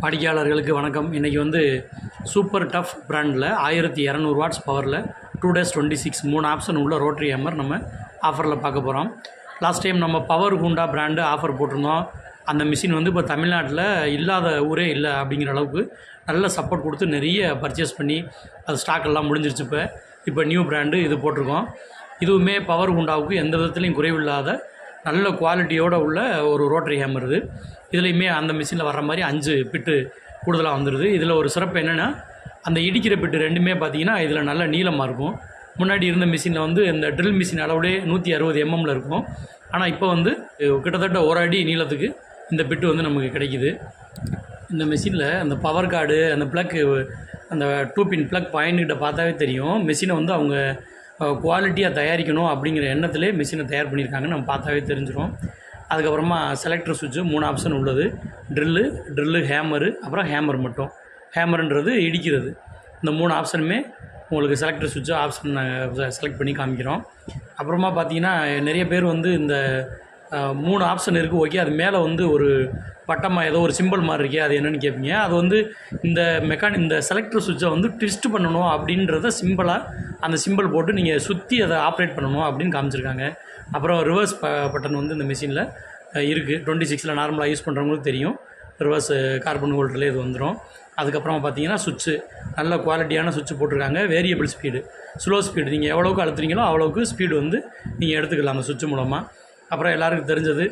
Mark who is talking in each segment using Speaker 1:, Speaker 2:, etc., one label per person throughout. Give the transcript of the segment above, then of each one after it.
Speaker 1: வாடிக்கையாளர்களுக்கு வணக்கம். இன்றைக்கி வந்து சூப்பர் டஃப் பிராண்டில் 1200 வாட்ஸ் பவரில் 2-26 3 ஆப்ஷன் உள்ள ரோட்டரி ஹேமர் நம்ம ஆஃபரில் பார்க்க போகிறோம். லாஸ்ட் டைம் நம்ம பவர் ஹூண்டா பிராண்டு ஆஃபர் போட்டிருந்தோம். அந்த மிஷின் வந்து இப்போ தமிழ்நாட்டில் இல்லாத ஊரே இல்லை அப்படிங்கிற அளவுக்கு நல்ல சப்போர்ட் கொடுத்து நிறைய பர்ச்சேஸ் பண்ணி அது ஸ்டாக் எல்லாம் முடிஞ்சிருச்சு. இப்போ நியூ பிராண்டு இது போட்டிருக்கோம். இதுவுமே பவர் ஹூண்டாவுக்கு எந்த விதத்துலையும் குறைவில்லாத நல்ல குவாலிட்டியோடு உள்ள ஒரு ரோட்டரி ஹேமர் இது. இதுலேயுமே அந்த மிஷினில் வர்ற மாதிரி 5 பிட்டு கூடுதலாக வந்துடுது. இதில் ஒரு சிறப்பு என்னென்னா, அந்த இடிக்கிற பிட்டு ரெண்டுமே பார்த்திங்கன்னா இதில் நல்ல நீளமாக இருக்கும். முன்னாடி இருந்த மிஷினில் வந்து இந்த ட்ரில் மிஷின் அளவுடைய 160 mm இருக்கும். ஆனால் இப்போ வந்து கிட்டத்தட்ட 1 அடி நீளத்துக்கு இந்த பிட்டு வந்து நமக்கு கிடைக்கிது. இந்த மிஷினில் அந்த பவர் கார்டு, அந்த ப்ளக், அந்த 2 பின் ப்ளக் பாயிண்ட்கிட்ட பார்த்தாவே தெரியும் மிஷினை வந்து அவங்க குவாலிட்டியாக தயாரிக்கணும் அப்படிங்கிற எண்ணத்திலே மிஷினை தயார் பண்ணியிருக்காங்கன்னு நம்ம பார்த்தாவே தெரிஞ்சிடும். அதுக்கப்புறமா செலக்டர் சுவிட்சு 3 ஆப்ஷன் உள்ளது. ட்ரில்லு, ஹேமரு, அப்புறம் ஹேமர் மட்டும். ஹேமருன்றது இடிக்கிறது. இந்த 3 ஆப்ஷனுமே உங்களுக்கு செலக்டர் சுவிட்சு ஆப்ஷன் செலக்ட் பண்ணி காமிக்கிறோம். அப்புறமா பார்த்தீங்கன்னா நிறைய பேர் வந்து இந்த 3 ஆப்ஷன் இருக்குது, ஓகே, அது மேலே வந்து ஒரு பட்டமாக ஏதோ ஒரு சிம்பிள் மாதிரி இருக்கே, அது என்னென்னு கேட்பீங்க. அது வந்து இந்த செலக்டர் சுவிட்சை வந்து ட்விஸ்ட் பண்ணணும் அப்படின்றத சிம்பிளாக அந்த சிம்பிள் போட்டு நீங்கள் சுற்றி அதை ஆப்ரேட் பண்ணணும் அப்படின்னு காமிச்சிருக்காங்க. அப்புறம் ரிவர்ஸ் பட்டன் வந்து இந்த மிஷினில் இருக்குது. 26ல் நார்மலாக யூஸ் பண்ணுறவங்களுக்கு தெரியும். ரிவர்ஸ் கார்பன் ஹோல்டரில் இது வந்துடும். அதுக்கப்புறமா பார்த்தீங்கன்னா சுவிட்சு நல்ல குவாலிட்டியான சுவிட்சு போட்டிருக்காங்க. வேரியபிள் ஸ்பீடு, ஸ்லோ ஸ்பீடு, நீங்கள் எவ்வளோக்கு அழுத்துறீங்களோ அவ்வளோக்கு ஸ்பீடு வந்து நீங்கள் எடுத்துக்கலாம் அந்த சுவிட்சு மூலமாக. அப்புறம் எல்லாருக்கும் தெரிஞ்சது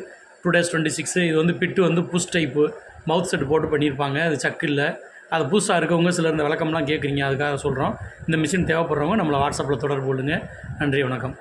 Speaker 1: 2-26 இது வந்து பிட்டு வந்து புஷ் டைப்பு மவுத் செட் போட்டு பண்ணியிருப்பாங்க. அது சக்கு இல்லை. அது புதுசாக இருக்கவங்க சிலர் இந்த விளக்கம்லாம் கேட்குறீங்க, அதுக்காக சொல்கிறோம். இந்த மிஷின் தேவைப்படுறவங்க நம்மளை வாட்ஸ்அப்பில் தொடர்பு கொள்ளுங்கள். நன்றி, வணக்கம்.